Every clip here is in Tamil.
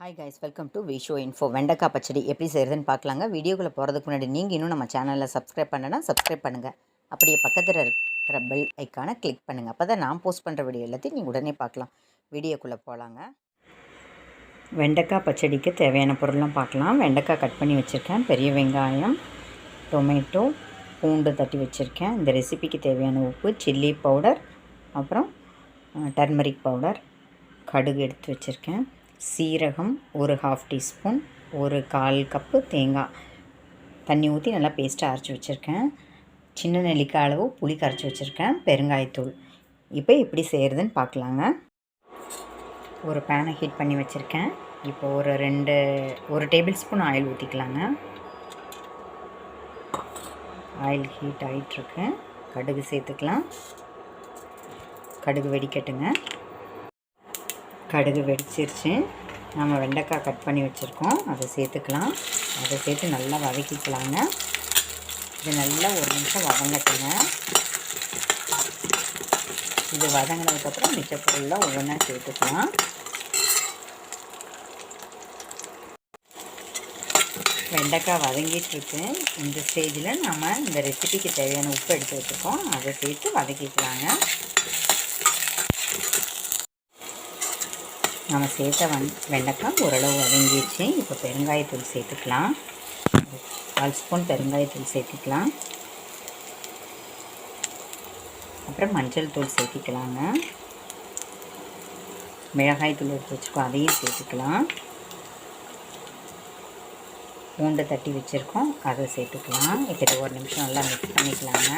Hi guys, welcome to Visho info. வெண்டைக்காய் பச்சடி எப்படி செய்கிறதுன்னு பார்க்கலாங்க. வீடியோக்குள்ளே போகிறதுக்கு முன்னாடி நீங்கள் இன்னும் நம்ம சேனலில் சப்ஸ்கிரைப் பண்ணனா சப்ஸ்கிரைப் பண்ணுங்கள். அப்படியே பக்கத்தில் இருக்கிற பெல் ஐக்கானை கிளிக் பண்ணுங்கள். அப்போ தான் நான் போஸ்ட் பண்ணுற வீடியோ எல்லாத்தையும் நீங்கள் உடனே பார்க்கலாம். வீடியோக்குள்ளே போகலாங்க. வெண்டைக்காய் பச்சடிக்கு தேவையான பொருள்லாம் பார்க்கலாம். வெண்டைக்காய் கட் பண்ணி வச்சுருக்கேன், பெரிய வெங்காயம், டொமேட்டோ, பூண்டு தட்டி வச்சுருக்கேன். இந்த ரெசிபிக்கு தேவையான உப்பு, சில்லி பவுடர், அப்புறம் டர்மரிக் பவுடர், கடுகு எடுத்து வச்சுருக்கேன், சீரகம் ஒரு 1/2 டீஸ்பூன், ஒரு 1/4 கப்பு தேங்காய் தண்ணி ஊற்றி நல்லா பேஸ்ட்டாக அரைச்சி வச்சுருக்கேன், சின்ன நெல்லிக்காய் அளவு புளி கரைச்சி வச்சுருக்கேன், பெருங்காயத்தூள். இப்போ எப்படி செய்கிறதுன்னு பார்க்கலாங்க. ஒரு பேனை ஹீட் பண்ணி வச்சுருக்கேன். இப்போ ஒரு டேபிள் ஸ்பூன் ஆயில் ஊற்றிக்கலாங்க. ஆயில் ஹீட் ஆகிட்டுருக்கு. கடுகு சேர்த்துக்கலாம். கடுகு வெடிக்கட்டுங்க. கடுகு வெடிச்சிருச்சு. நம்ம வெண்டைக்காய் கட் பண்ணி வச்சுருக்கோம், அதை சேர்த்துக்கலாம். அதை சேர்த்து நல்லா வதக்கிக்கலாங்க. இது நல்லா ஒரு நிமிஷம் வதங்கட்டுங்க. இது வதங்கினதுக்கப்புறம் மிச்ச பொருள்லாம் ஒவ்வொன்றா சேர்த்துக்கலாம். வெண்டைக்காய் வதங்கிட்டுருக்கு. இந்த ஸ்டேஜில் நம்ம இந்த ரெசிபிக்கு தேவையான உப்பு எடுத்து வச்சுருக்கோம், அதை சேர்த்து வதக்கிக்கலாங்க. நம்ம சேர்த்த வெண்டைக்காய் ஓரளவு வதங்கிடுச்சு. இப்போ பெருங்காயத்தூள் சேர்த்துக்கலாம். 1/4 ஸ்பூன் பெருங்காயத்தூள் சேர்த்துக்கலாம். அப்புறம் மஞ்சள் தூள் சேர்த்திக்கலாங்க. மிளகாய் தூள் எடுத்து வச்சுருக்கோம், அதையும் சேர்த்துக்கலாம். பூண்டை தட்டி வச்சுருக்கோம், அதை சேர்த்துக்கலாம். இப்போ இதை ஒரு நிமிஷம் நல்லா மிக்ஸ் பண்ணிக்கலாங்க.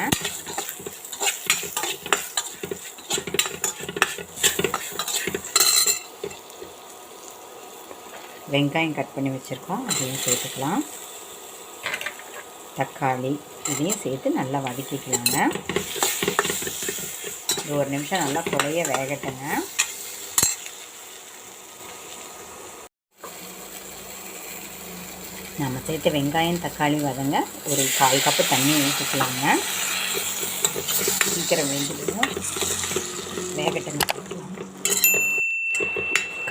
வெங்காயம் கட் பண்ணி வச்சுருக்கோம், அதையும் சேர்த்துக்கலாம். தக்காளி இதையும் சேர்த்து நல்லா வதக்கிக்கலாங்க. இது ஒரு நிமிஷம் நல்லா குழைய வேகட்டுங்க. நம்ம சேர்த்து வெங்காயம் தக்காளி வதங்க ஒரு 1/4 கப்பு தண்ணி ஊற்றிக்கலாங்க. சீக்கிரம் வெந்துடும், வேகட்டுங்க.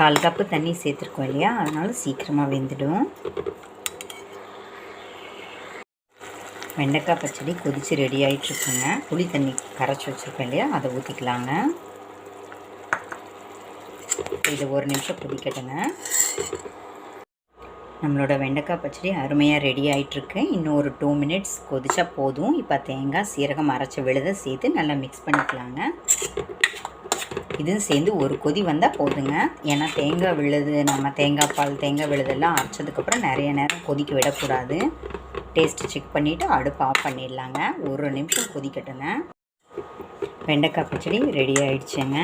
1/4 கப்பு தண்ணி சேர்த்துருக்கோம் இல்லையா, அதனால் சீக்கிரமாக வெந்துடும். வெண்டைக்காய் பச்சடி கொதித்து ரெடி ஆகிட்ருக்குங்க. புளி தண்ணி கரைச்சி வச்சுருக்கோம் இல்லையா, அதை ஊற்றிக்கலாங்க. இது ஒரு நிமிஷம் கொதிக்கட்டுங்க. நம்மளோட வெண்டைக்காய் பச்சடி அருமையாக ரெடி ஆகிட்ருக்கு. இன்னும் ஒரு 2 மினிட்ஸ் கொதிச்சா போதும். இப்போ தேங்காய் சீரகம் அரைச்ச விழுதை சேர்த்து நல்லா மிக்ஸ் பண்ணிக்கலாங்க. இதுவும் சேர்ந்து ஒரு கொதி வந்தால் போதுங்க. ஏன்னா தேங்காய் விழுது, நம்ம தேங்காய் பால் தேங்காய் விழுதெல்லாம் அரைச்சதுக்கப்புறம் நிறைய நேரம் கொதிக்க விடக்கூடாது. டேஸ்ட்டு செக் பண்ணிவிட்டு அடுப்பு ஆஃப் பண்ணிடலாங்க. ஒரு நிமிஷம் கொதிக்கட்டுங்க. வெண்டைக்காய் பச்சடி ரெடி ஆகிடுச்சுங்க.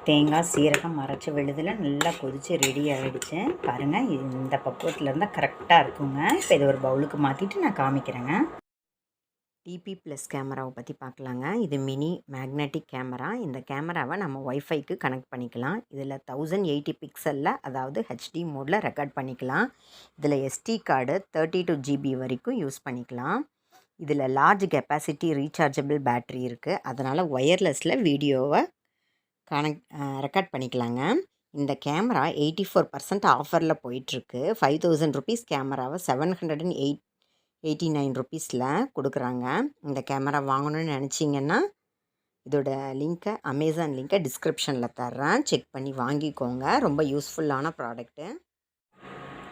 தேங்காய் சீரகம் அரைச்ச விழுதில் நல்லா கொதித்து ரெடி ஆகிடுச்சு. பாருங்கள், இந்த பக்குவத்தில் இருந்தால் கரெக்டாக இருக்குங்க. இப்போ இதை ஒரு பவுலுக்கு மாற்றிட்டு நான் காமிக்கிறேங்க. டிபி ப்ளஸ் கேமராவை பற்றி பார்க்கலாங்க. இது மினி மேக்னெட்டிக் கேமரா. இந்த கேமராவை நம்ம ஒய்ஃபைக்கு கனெக்ட் பண்ணிக்கலாம். இதில் 1080 பிக்சலில், அதாவது ஹெச்டி மோடில் ரெக்கார்ட் பண்ணிக்கலாம். இதில் SD கார்டு 32 GB வரைக்கும் யூஸ் பண்ணிக்கலாம். இதில் லார்ஜ் கெப்பாசிட்டி ரீசார்ஜபிள் பேட்ரி இருக்குது. அதனால் ஒயர்லெஸில் வீடியோவை ரெக்கார்ட் பண்ணிக்கலாங்க. இந்த கேமரா 84% ஆஃபரில் போயிட்டுருக்கு. 5000 ருபீஸ் கேமராவை 789 ருபீஸில் கொடுக்குறாங்க. இந்த கேமரா வாங்கணும்னு நினச்சிங்கன்னா இதோட லிங்க்கை, அமேசான் லிங்க்கை டிஸ்கிரிப்ஷனில் தர்றேன், செக் பண்ணி வாங்கிக்கோங்க. ரொம்ப யூஸ்ஃபுல்லான ப்ராடக்ட்டு.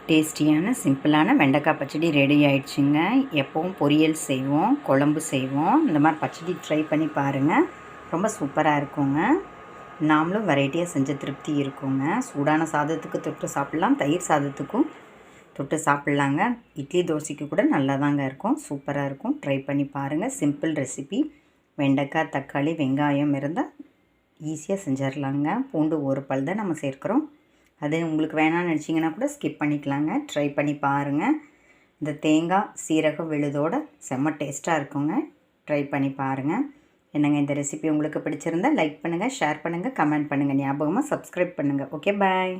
டேஸ்டியான சிம்பிளான வெண்டைக்காய் பச்சடி ரெடி ஆகிடுச்சுங்க. எப்போவும் பொரியல் செய்வோம், குழம்பு செய்வோம், இந்த மாதிரி பச்சடி ட்ரை பண்ணி பாருங்கள். ரொம்ப சூப்பராக இருக்குங்க. நாமளும் வெரைட்டியாக செஞ்ச திருப்தி இருக்குங்க. சூடான சாதத்துக்கு தொட்டு சாப்பிட்லாம், தயிர் சாதத்துக்கும் தொட்டு சாப்பிட்லாங்க. இட்லி தோசைக்கு கூட நல்லா தாங்க இருக்கும், சூப்பராக இருக்கும். ட்ரை பண்ணி பாருங்கள். Simple recipe. வெண்டைக்காய் தக்காளி வெங்காயம் இருந்தால் ஈஸியாக செஞ்சிடலாங்க. பூண்டு ஒரு பல் தான் நம்ம சேர்க்குறோம். அது உங்களுக்கு வேணாம்னு நினச்சிங்கன்னா கூட ஸ்கிப் பண்ணிக்கலாங்க. ட்ரை பண்ணி பாருங்கள். இந்த தேங்காய் சீரக விழுதோட செம்ம டேஸ்ட்டாக இருக்குங்க. ட்ரை பண்ணி பாருங்கள். என்னங்க, இந்த ரெசிபி உங்களுக்கு பிடிச்சிருந்தால் லைக் பண்ணுங்கள், ஷேர் பண்ணுங்கள், கமெண்ட் பண்ணுங்கள். ஞாபகமாக சப்ஸ்கிரைப் பண்ணுங்கள். ஓகே, பாய்.